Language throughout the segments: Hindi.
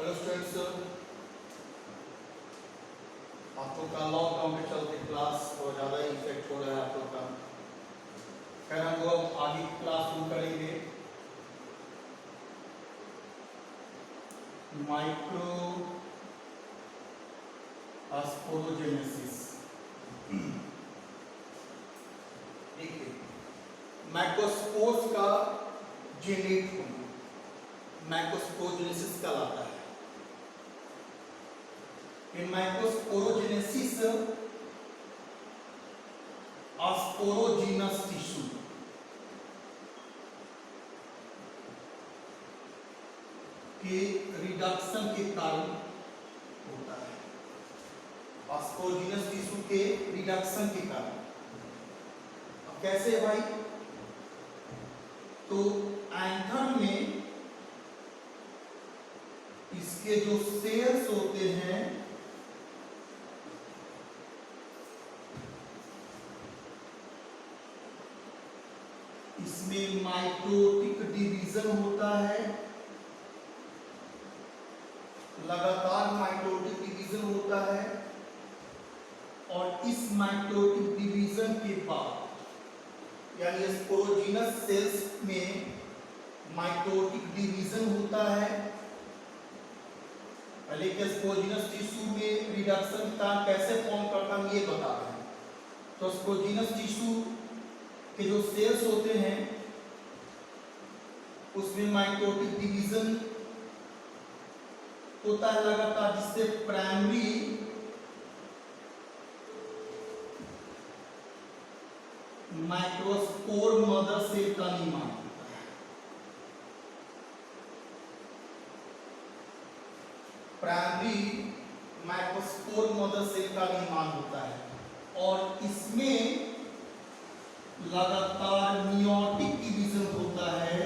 हेलो स्टूडेंट्स, आप लोग का लॉकडाउन के चलते क्लास बहुत ज़्यादा इफेक्ट हो रहा है आप लोग का। खैर हम लोग आगे की क्लास शुरू करेंगे। Micro sporogenesis. देखिए, माइक्रोस्पोर्स का जेनेट होना माइक्रोस्पोरोजेनेसिस कहलाता है। In microsporogenesis, sporogenous tissue के रिडक्शन के कारण होता है। स्पोरोजेनस टिश्यू के रिडक्शन के कारण। अब कैसे है भाई? तो एंथर में इसके जो सेल्स होते हैं इसमें माइटोटिक डिवीजन होता है, लगातार माइटोटिक डिवीजन होता है। और इस माइटोटिक डिवीजन के बाद यानी स्पोरोजीनस सेल्स में माइटोटिक डिवीजन होता है। पहले के स्पोरोजीनस टिश्यू में रिडक्शन का कैसे फॉर्म करता हम ये बताते हैं। तो स्पोरोजीनस टिश्यू के जो सेल्स होते हैं उसमें माइटोटिक डिवीजन होता है लगातार, जिससे प्राइमरी माइक्रोस्पोर मदर सेल का निर्माण होता है। प्राइमरी माइक्रोस्पोर मदर सेल का निर्माण होता है और इसमें लगातार मियोटिक डिवीजन होता है।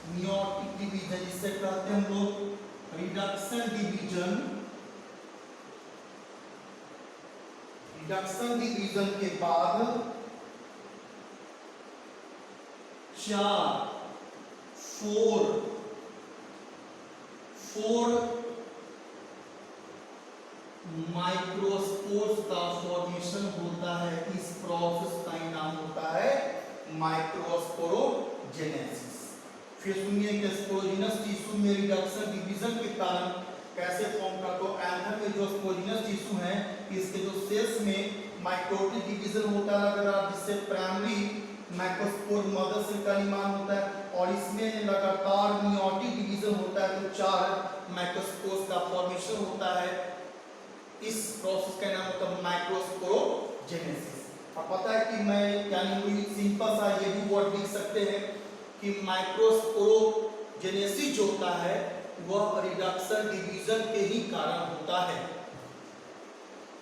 मियोटिक डिवीजन जिसे कहते हैं हम लोग रिडक्शन डिवीजन। रिडक्शन डिवीजन के बाद 4 माइक्रोस्पोर्स का फॉर्मेशन होता है। इस प्रोसेस का नाम होता है माइक्रोस्पोरोजेनेसिस। फिर सुनिए कि स्पोरोजीनस टिश्यू में रिडक्शन डिवीजन के कारण कैसे फॉर्म करता है। एंथर में जो स्पोरोजीनस टिश्यू है इसके जो सेल्स में माइटोटिक डिवीजन होता है लगातार, जिससे प्राइमरी माइक्रोस्पोर मदर सेल का निर्माण होता है और इसमें लगातार मियोटिक डिवीजन होता है। तो 4 माइक्रोस्पोर्स का फॉर्मेशन होता है। इस प्रोसेस का नाम होता है माइक्रोस्पोरोजेनेसिस। अब पता है कि मैं यानी सिंपल सा ये भी वर्ड लिख सकते हैं कि माइक्रोस्पोरोजेनेसिस जो होता है वह रिडक्शन डिवीजन के ही कारण होता है।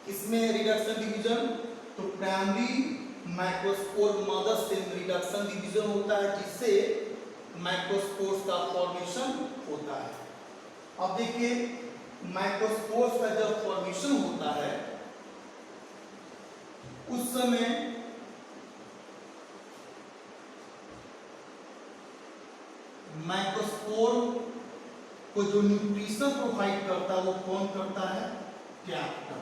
इसमें रिडक्शन डिवीजन तो primary microspore mother cell reduction division होता है, जिससे माइक्रोस्पोर्स का फॉर्मेशन होता है। अब देखिए, माइक्रोस्पोर्स का जब फॉर्मेशन होता है उस समय माइक्रोस्पोर को जो न्यूट्रिशन प्रोवाइड करता है वो कौन करता है? टैप्टम।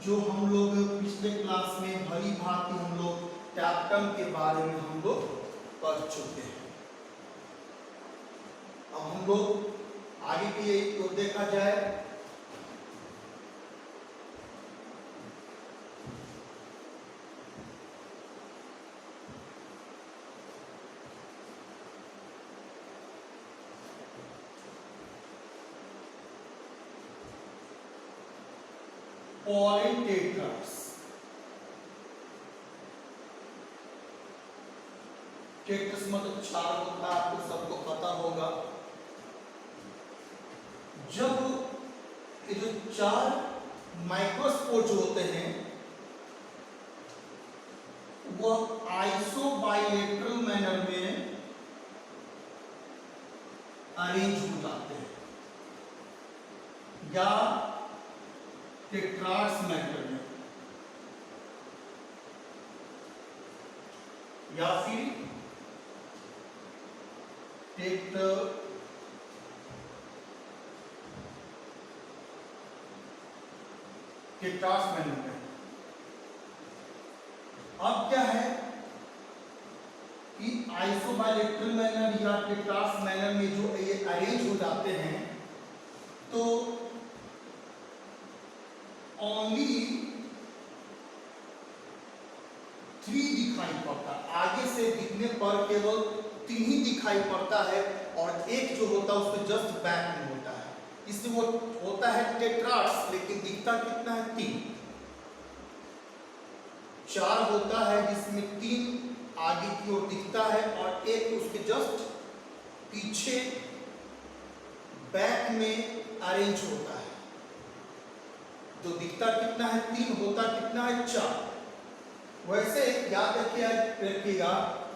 जो हम लोग पिछले क्लास में भली भांति हम लोग टैप्टम के बारे में हम लोग पढ़ चुके हैं। अब हम लोग आगे की तो देखा जाए पॉलन टेट्रास। टेट्रस मतलब 4 होता है, आपको सबको पता होगा। जब ये जो 4 माइक्रोस्पोर जो होते हैं वह आइसोबाइलेटरल मैनर में अरेंज हो जाते हैं या टेट्राड्स मैटर में, या फिर टेट्रार्स मैनर में। अब क्या है कि आइसोबाइलेटरल मैनर या टेट्रार्स मैनर में जो ये अरेंज हो जाते हैं तो ओनली 3 दिखाई पड़ता है, आगे से दिखने पर केवल 3 ही दिखाई पड़ता है और एक जो होता है उसको जस्ट बैक में होता है, इसलिए वो होता है टेट्रार्स, लेकिन दिखता कितना है 3। 4 होता है जिसमें 3 आगे की ओर दिखता है और एक उसके जस्ट पीछे बैक में अरेंज होता है, तो दिखता कितना है 3, होता कितना है 4। वैसे याद रखिएगा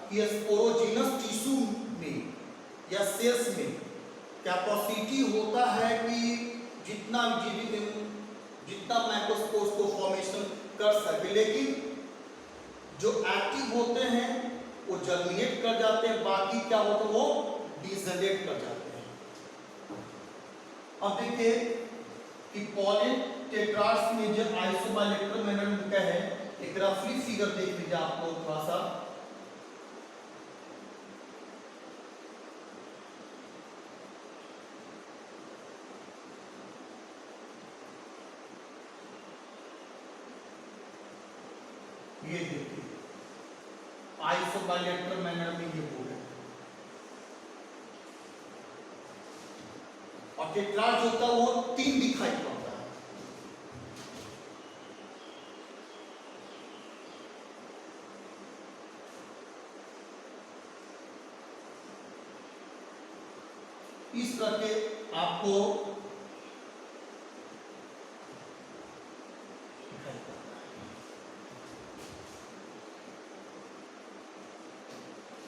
कि स्पोरोजिनस टिश्यू में या सेल्स में कैपेसिटी होता है कि जितना माइक्रोस्पोर्स को फॉर्मेशन कर सके, लेकिन जो एक्टिव होते हैं वो जर्मिनेट कर जाते हैं, बाकी क्या होता है वो डिजनरेट कर जाते हैं। अब देखिए कि पॉलिन टेट्रार्स में जो आइसोबाइलेटरल मैनर में क्या है, एक रफली फिगर देख लीजिए आप लोग थोड़ा सा। ये देखिए आइसोबाइलेटरल मैनर में ये हो गया और टेट्रार्स होता है वो 3 दिखाई पड़ता है। इस करके आपको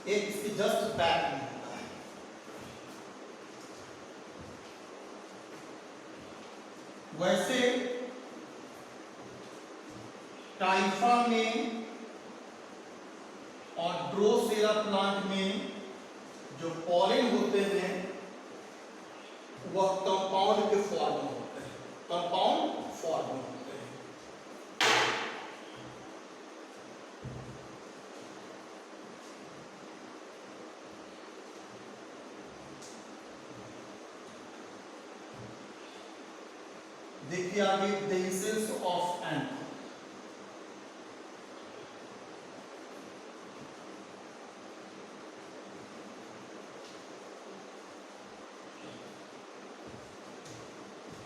एक इसके जस्ट बैक में होता है। वैसे टाइफा में और ड्रोसेरा प्लांट में जो पॉलिन होते हैं वह कंपाउंड के फॉर्म में होते हैं, कंपाउंड फॉर्म में होते हैं। देखिए आगे डेंसेस ऑफ एंथर।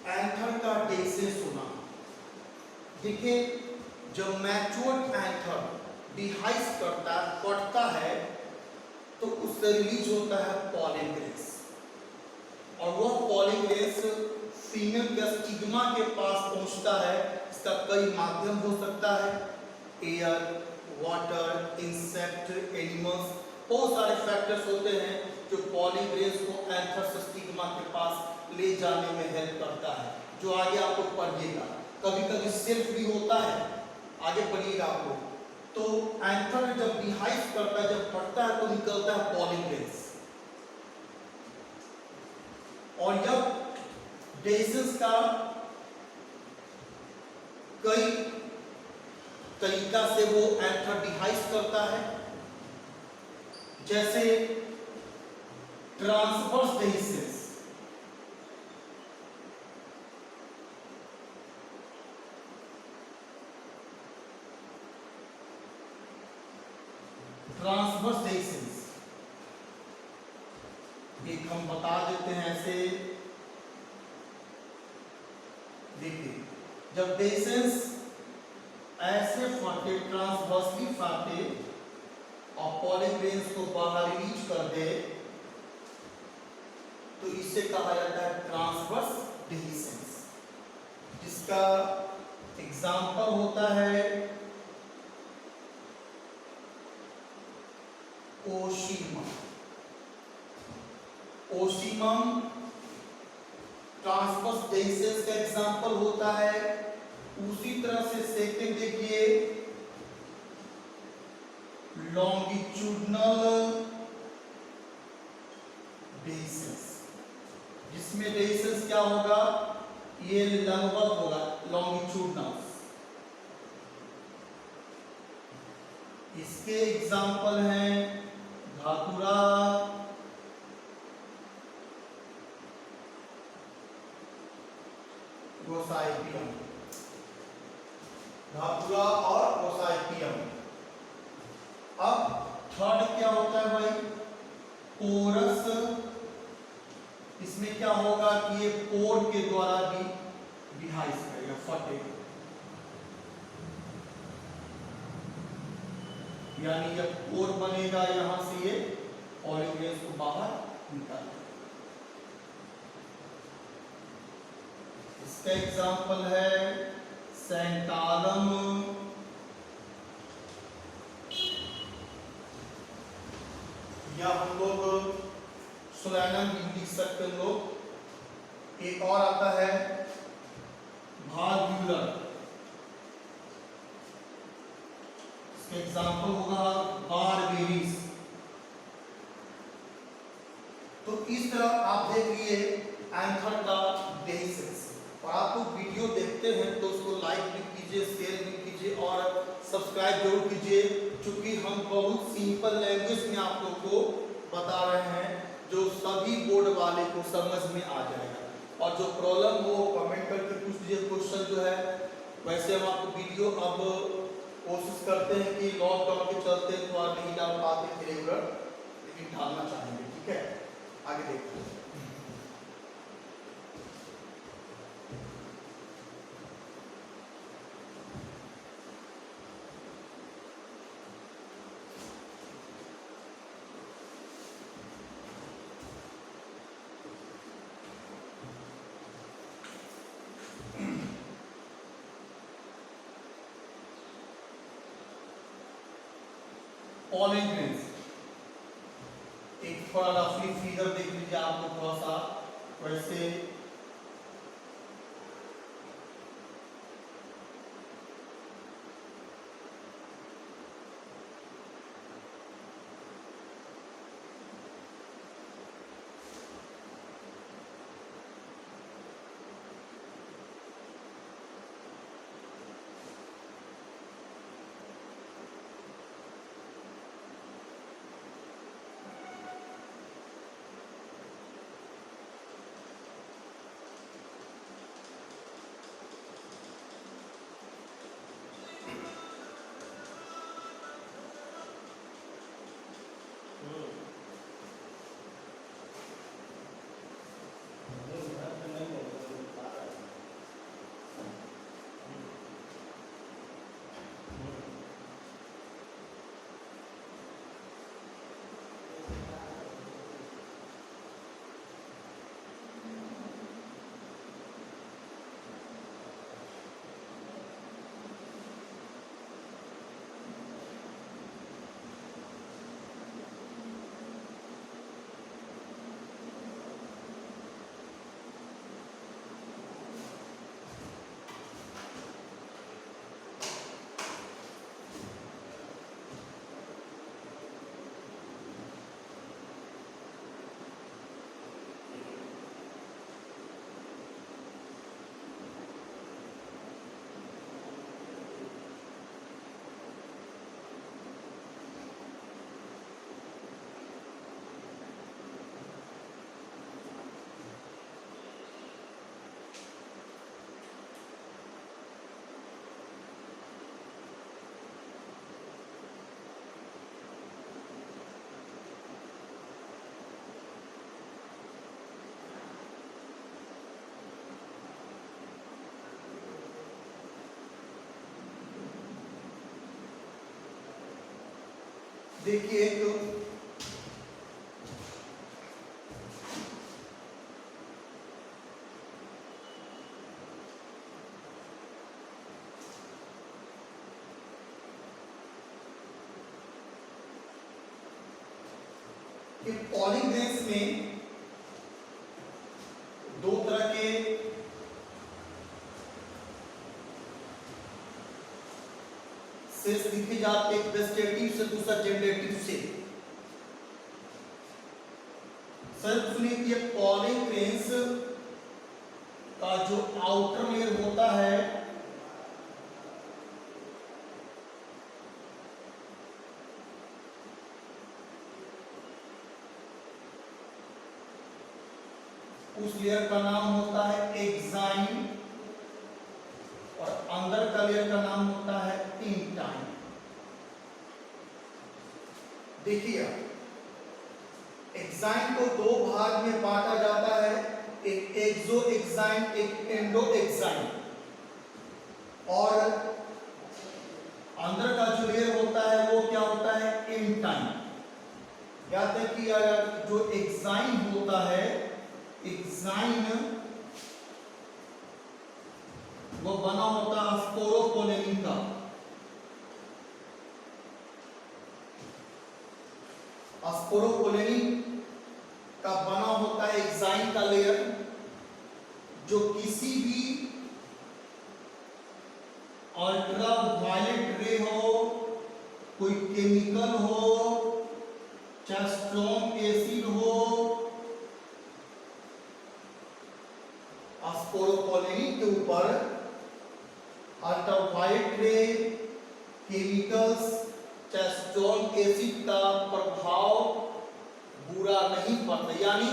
एंथर का डेंसेस होना, देखिए जब मैच्योर्ड एंथर डिहाइस करता कटता है तो उससे रिलीज होता है पॉलिन ग्रेन्स, और वह पॉलिन ग्रेन्स फीमेल के स्टिग्मा के पास पहुंचता है। इसका कई माध्यम हो सकता है, एयर, वाटर, इंसेक्ट, एनिमल्स, बहुत सारे फैक्टर्स होते हैं जो पॉलिन ग्रेन्स को एंथर से स्टिग्मा के पास ले जाने में हेल्प करता है, जो आगे आपको पढ़िएगा। कभी कभी सेल्फ भी होता है, आगे पढ़िएगा आप लोग। तो एंथर जब डिहाइस करता है, जब फटता है तो निकलता है पॉलिन ग्रेन्स, और जब डेंसेस का कई तरीका से वो एंथर डिहाइस करता है, जैसे ट्रांसवर्स डेंसेस, ट्रांसवर्स डेंसेस एक हम बता देते हैं ऐसे। देखिए जब डेंसेस ऐसे फटे, ट्रांसवर्सली फटे और पॉलिन ग्रेन्स को बाहर रिलीज कर दे तो इसे कहा जाता है ट्रांसवर्स डेंसेस, जिसका एग्जाम्पल होता है ओशिमम। ओशिमम ट्रांसवर्स डेंसेस का एग्जाम्पल होता है। उसी तरह से सेकंड देखिए लॉन्गिट्यूडनल डेंसेस, जिसमें डेंसेस क्या होगा, ये लंबवत होगा, लॉन्गिट्यूडनल। इसके एग्जाम्पल हैं धातुरा, गोसाइपियम, धातुरा और गोसाइपियम। अब थर्ड क्या होता है भाई, पोरस। इसमें क्या होगा कि ये पोर के द्वारा भी बिहाइस करेगा, फटेगा, यानी जब पोर बनेगा यहां से ये पॉलिन गैस को बाहर निकालेगा। इसका एग्जाम्पल है सैंटालम, या हम लोग सोलैनम भी लिख सकते हैं लोग। एक और आता है भार्ब्यूलर, इसका एग्जाम्पल होगा बारबेरिस। तो इस तरह आप देखिए एंथर का बेसिक्स। और आप लोग वीडियो देखते हैं तो उसको लाइक भी कीजिए, शेयर भी कीजिए और सब्सक्राइब जरूर कीजिए, क्योंकि हम बहुत सिंपल लैंग्वेज में आप लोग को बता रहे हैं जो सभी बोर्ड वाले को समझ में आ जाएगा। और जो प्रॉब्लम हो कमेंट करके पूछ दीजिए क्वेश्चन जो है। वैसे हम आपको वीडियो अब कोशिश करते हैं कि लॉकडाउन के चलते थोड़ा नहीं डाल पाते थे रेगुलर, लेकिन डालना चाहेंगे, ठीक है। आगे देखते हैं। पॉलिन ग्रेन्स, एक थोड़ा रफली फिगर देख लीजिए आप लोग थोड़ा सा वैसे। देखिए तो पॉलिन ग्रेन्स में दो तरह के सेल्स दिखे जाते हैं, वेजिटेटिव से दूसरा जनरेटिव से। सर सुनिए कि पॉलिन ग्रेन्स का जो आउटर लेयर होता है उस लेयर का नाम होता है एक्साइन और अंदर का लेयर का नाम होता है इंटाइन। देखिए एक्साइन को दो भाग में बांटा जाता है, एक एक्सो एक्साइन, एक एंडो एक्साइन। और अंदर का जो लेयर होता है वो क्या होता है, इंटाइन। याद है कि जो एक्साइन होता है, एक्साइन वो बना होता है स्पोरोपोलेनिन का। स्पोरोपोलेनिन का बना होता है एक्साइन का लेयर, जो किसी भी अल्ट्रा वायलेट रे हो, कोई केमिकल हो, चाहे स्ट्रॉन्ग एसिड हो, स्पोरोपोलेनिन के ऊपर अल्ट्रावायलेट रे, केमिकल्स, चाहे स्ट्रॉन्ग एसिड का प्रभाव बुरा नहीं पड़ता। यानी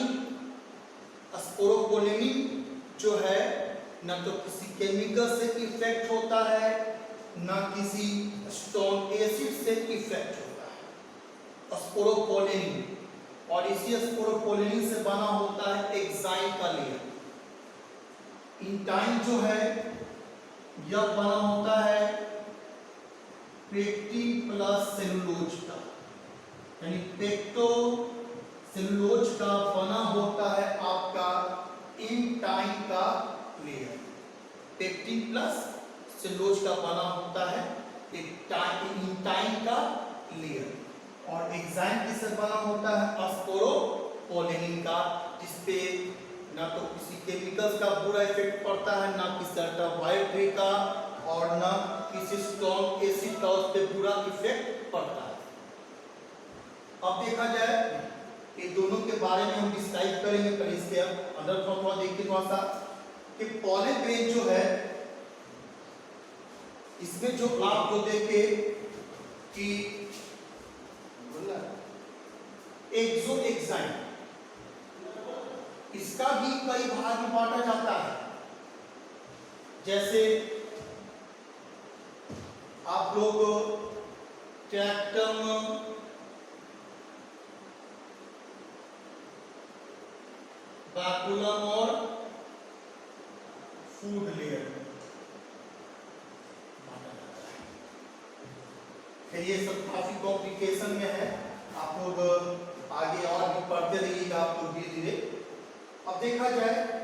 स्पोरोपोलेनिन जो है न तो किसी केमिकल से इफेक्ट होता है, न किसी स्ट्रॉन्ग एसिड से इफेक्ट होता है स्पोरोपोलेनिन। और इसी स्पोरोपोलेनिन से बना होता है एक्साइन का लेयर। इंटाइन जो है यह बना होता है पेक्टिन प्लस सेलुलोज का, यानी पेक्टो सेलुलोज का बना होता है आपका इंटाइन का लेयर। पेक्टिन प्लस सेलुलोज का बना होता है इंटाइन का लेयर। और एक्साइन किससे बना होता है, स्पोरोपोलेनिन का, जिसपे ना तो किसी केमिकल्स का बुरा इफेक्ट पड़ता है, ना किसी अल्ट्रावायलेट रे का, और ना किसी स्ट्रॉन्ग एसिड का उस पे बुरा इफेक्ट पड़ता है। अब देखा जाए ये दोनों के बारे में हम डिस्क्राइब करेंगे, पहले इसके अंदर थोड़ा देखिए थोड़ा सा कि पॉलन ग्रेन जो है, इसमें जो आप जो देखे कि एक्सो एक्साइन, इसका भी कई भाग में बांटा जाता है। जैसे आप लोग ट्रैक्टम, बैकुलम और फूड लेयर बांटा जाता है। फिर ये सब काफी कॉम्प्लिकेशन में है, आप लोग आगे और भी पढ़ते रहिएगा आप लोग धीरे धीरे। अब देखा जाए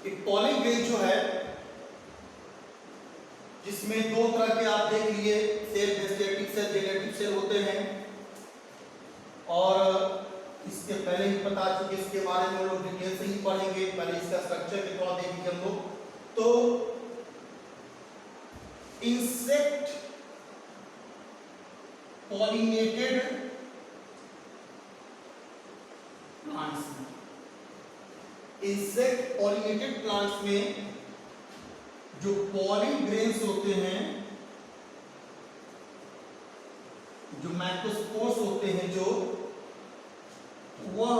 एक पॉलन ग्रेन जो है, जिसमें दो तरह के आप देख लिए, cell vegetative cell, genetic cell होते हैं। और इसके पहले ही बता चुके, इसके बारे में हम लोग डिटेल से ही पढ़ेंगे। पहले इसका स्ट्रक्चर के थोड़ा देखेंगे हम लोग। तो इंसेक्ट पॉलिनेटेड प्लांट्स में, इंसेक्ट पॉलिनेटेड प्लांट्स में जो पॉलन ग्रेन्स होते हैं, जो मैक्रोस्पोर्स होते हैं, जो वह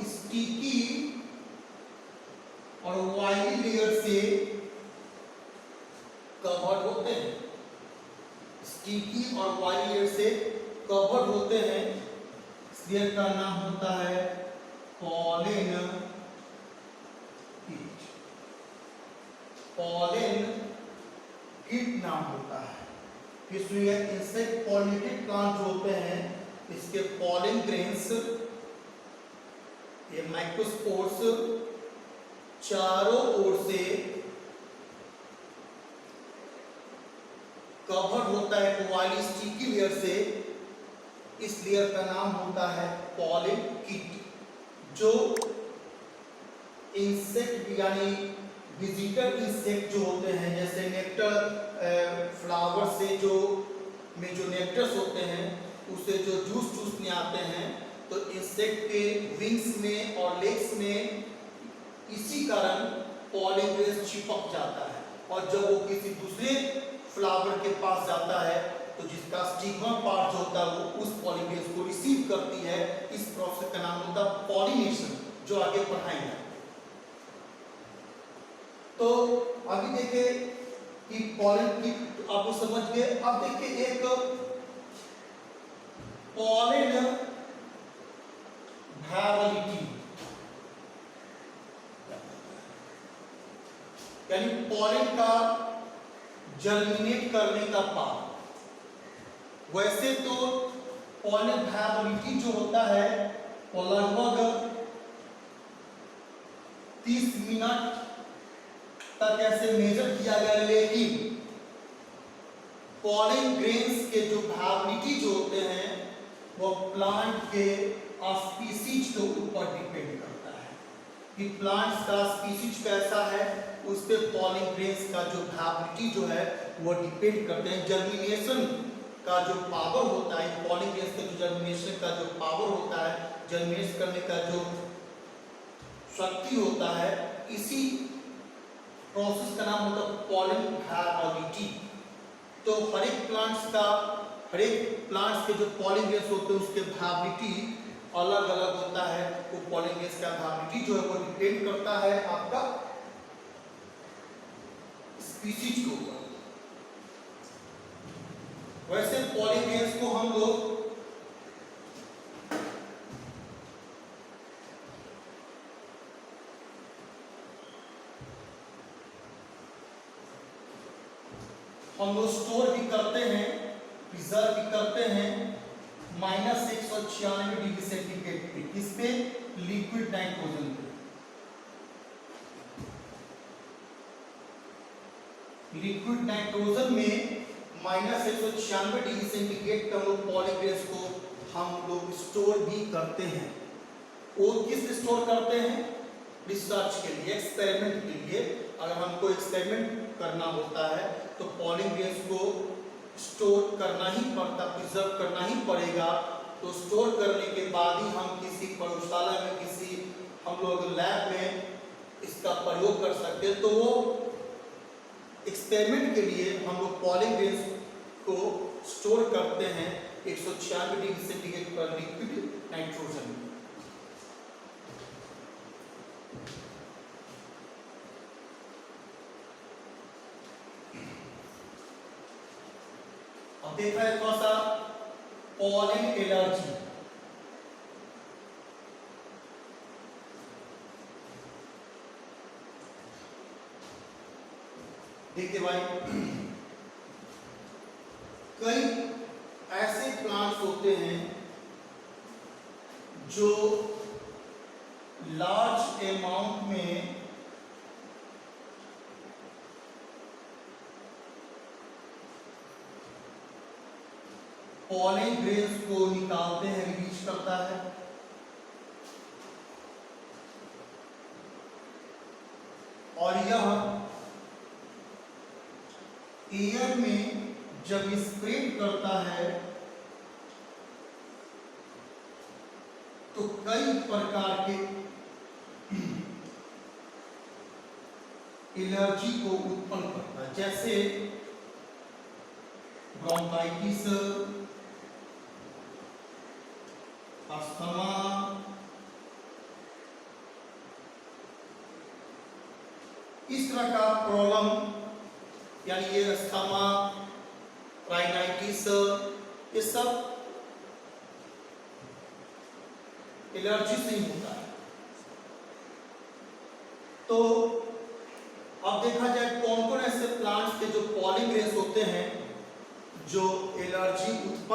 स्टिकी और वाइली लेयर से कवर्ड होते हैं, स्टिकी और वाइली लेयर से कवर्ड होते हैं। इस लेयर का नाम होता है पॉलन कीट। पॉलन कीट नाम होता है। इसलिए इंसेक्ट पॉलिनेटेड प्लांट जो होते हैं, इसके पॉलन ग्रेन्स, ये माइक्रोस्पोर्स चारों ओर से कवर होता है वाली स्टिकी लेयर से। इस लेयर का नाम होता है पॉलन कीट, जो इंसेक्ट यानी विजिटर इंसेक्ट जो होते हैं, जैसे नेक्टर फ्लावर से जो नेक्टर्स होते हैं, उससे जो जूस चूसने आते हैं, तो इस इंसेक्ट के विंग्स में और लेग्स में इसी कारण पॉलन ग्रेन्स चिपक जाता है, और जब वो किसी दूसरे फ्लावर के पास जाता है तो जिसका स्टिग्मा पार्ट जो होता है वो उस पॉलन ग्रेन्स को रिसीव करती है। इस प्रोसेस का नाम होता है पॉलिनेशन, जो आगे पढ़ाएंगे। तो अभी देखें कि पॉलन की आपको समझ गए। अब देखिए एक पॉलन वायबिलिटी, यानी पॉलन का जर्मिनेट करने का पावर। वैसे तो पॉलन वायबिलिटी जो होता है वो लगभग 30 मिनट तक ऐसे मेजर किया गया, लेकिन पॉलन ग्रेन्स के जो वायबिलिटी जो होते हैं वो प्लांट के स्पीसीज के ऊपर डिपेंड करता है कि प्लांट्स का स्पीसीज कैसा है, उस पे पॉलन ग्रेन्स का जो वायबिलिटी जो है वो डिपेंड करते हैं। जर्मिनेशन का जो पावर होता है, पॉलन ग्रेन्स का जो जर्मिनेशन का जो पावर होता है, जर्मिनेट करने का जो शक्ति होता है, इसी प्रोसेस का नाम होता है पॉलन वायबिलिटी। तो हर एक प्लांट्स के जो पॉलन ग्रेन्स होते हैं उसके वायबिलिटी अलग अलग होता है। वो पॉलन ग्रेन्स का वायबिलिटी जो है वो डिपेंड करता है आपका स्पीसीज के ऊपर। वैसे पॉलन ग्रेन्स को हम लोग स्टोर भी करते हैं, प्रिजर्व भी करते हैं -196 डिग्री सेंटीग्रेड पे। किस पे? लिक्विड नाइट्रोजन पे। लिक्विड नाइट्रोजन में -196 डिग्री सेंटीग्रेड पे पॉलन ग्रेन्स को हम लोग स्टोर भी करते हैं। वो किस स्टोर करते हैं? रिसर्च के लिए, एक्सपेरिमेंट के लिए। अगर हमको एक्सपेरिमेंट करना होता है तो पॉलन ग्रेन्स को स्टोर करना ही पड़ता, प्रिजर्व करना ही पड़ेगा। तो स्टोर करने के बाद ही हम किसी प्रयोगशाला में, किसी हम लोग लैब में इसका प्रयोग कर सकते हैं। तो वो एक्सपेरिमेंट के लिए हम लोग पॉलन ग्रेन्स को स्टोर करते हैं 196 डिग्री सेंटीग्रेड पर लिक्विड नाइट्रोजन में। अब देखा है थोड़ा सा पॉलन एलर्जी। देखिए भाई, कई ऐसे प्लांट्स होते हैं जो लार्ज अमाउंट में पॉलन ग्रेन्स को निकालते हैं, रिलीज करता है। और यह एयर में जब स्प्रेड करता है तो कई प्रकार के एलर्जी को उत्पन्न करता है, जैसे ब्रोंकाइटिस, अस्थमा, इस तरह का प्रॉब्लम, यानी ये अस्थमा, राइनाइटिस, ये सब एलर्जी से ही होता है। तो अब देखा जाए कौन कौन ऐसे प्लांट्स के जो पॉलन ग्रेन्स होते हैं जो एलर्जी उत्पन्न